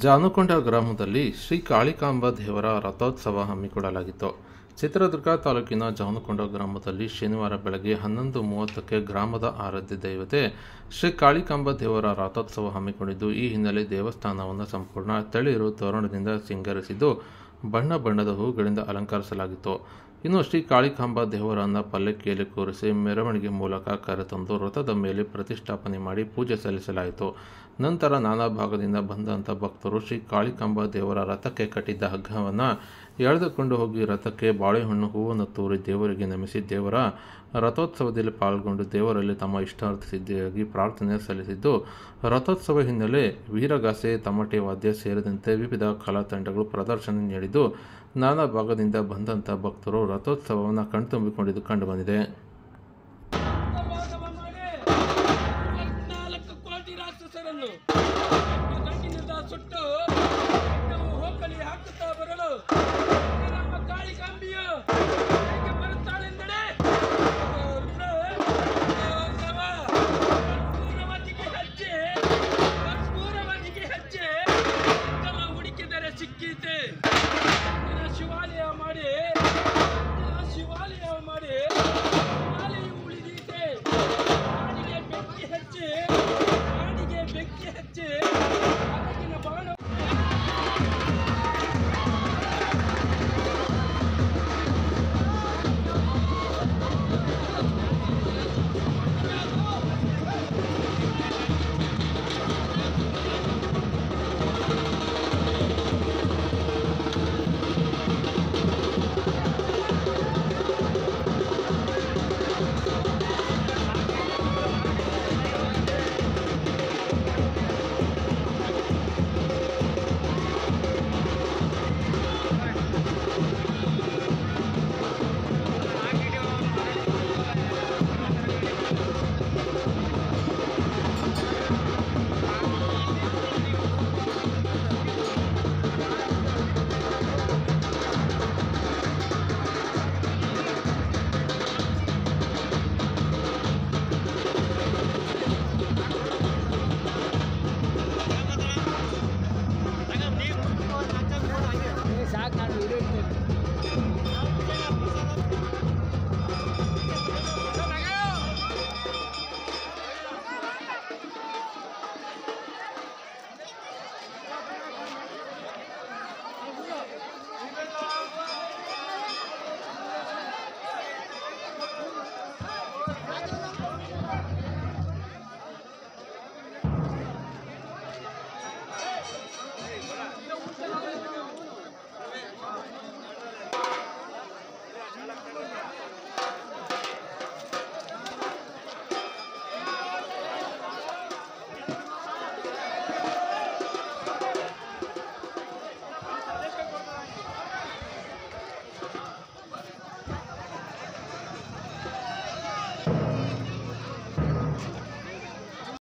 ಜಾನುಕೊಂಡ ಗ್ರಾಮದಲ್ಲಿ ಶ್ರೀ ಕಾಳಿಕಾಂಬ ದೇವರ ರಥೋತ್ಸವ ಹಮ್ಮಿಕೊಳ್ಳಲಾಗಿತ್ತು. ಚಿತ್ರದುರ್ಗ ತಾಲೂಕಿನ ಜಾನುಕೊಂಡ ಗ್ರಾಮದಲ್ಲಿ ಶನಿವಾರ ಬೆಳಗ್ಗೆ 11:30ಕ್ಕೆ ಗ್ರಾಮದ ಆರಾಧ್ಯ ದೇವತೆ ಶ್ರೀ ಕಾಳಿಕಾಂಬ ದೇವರ ರಥೋತ್ಸವ ಹಮ್ಮಿಕೊಂಡಿದ್ದು, ಈ ಹಿನ್ನೆಲೆ ದೇವಸ್ಥಾನವನ್ನು ಸಂಪೂರ್ಣ ತಳಿರು ತೋರಣದಿಂದ ಸಿಂಗರಿಸಿದ್ದು ಬಣ್ಣ ಬಣ್ಣದ ಹೂಗಳಿಂದ ಅಲಂಕರಿಸಲಾಗಿತ್ತು. ಇನ್ನು ಶ್ರೀ ಕಾಳಿಕಾಂಬ ದೇವರನ್ನು ಪಲ್ಲಕ್ಕಿಯಲ್ಲಿ ಕೂರಿಸಿ ಮೆರವಣಿಗೆ ಮೂಲಕ ಕರೆತಂದು ರಥದ ಮೇಲೆ ಪ್ರತಿಷ್ಠಾಪನೆ ಮಾಡಿ ಪೂಜೆ ಸಲ್ಲಿಸಲಾಯಿತು. ನಂತರ ನಾನಾ ಭಾಗದಿಂದ ಬಂದಂಥ ಭಕ್ತರು ಶ್ರೀ ಕಾಳಿಕಾಂಬ ದೇವರ ರಥಕ್ಕೆ ಕಟ್ಟಿದ್ದ ಹಗ್ಗವನ್ನು ಎಳೆದುಕೊಂಡು ಹೋಗಿ ರಥಕ್ಕೆ ಬಾಳೆಹಣ್ಣು ಹೂವನ್ನು ತೂರಿ ದೇವರಿಗೆ ನಮಿಸಿ ದೇವರ ರಥೋತ್ಸವದಲ್ಲಿ ಪಾಲ್ಗೊಂಡು ದೇವರಲ್ಲಿ ತಮ್ಮ ಇಷ್ಟಾರ್ಥ ಸಿದ್ಧಿಯಾಗಿ ಪ್ರಾರ್ಥನೆ ಸಲ್ಲಿಸಿದ್ದು, ರಥೋತ್ಸವ ಹಿನ್ನೆಲೆ ವೀರಗಾಸೆ, ತಮಟೆ ವಾದ್ಯ ಸೇರಿದಂತೆ ವಿವಿಧ ಕಲಾ ತಂಡಗಳು ಪ್ರದರ್ಶನ ನೀಡಿದ್ದು, ನಾನಾ ಭಾಗದಿಂದ ಬಂದಂಥ ಭಕ್ತರು ರಥೋತ್ಸವವನ್ನು ಕಣ್ತುಂಬಿಕೊಂಡಿದ್ದು ಕಂಡುಬಂದಿದೆ.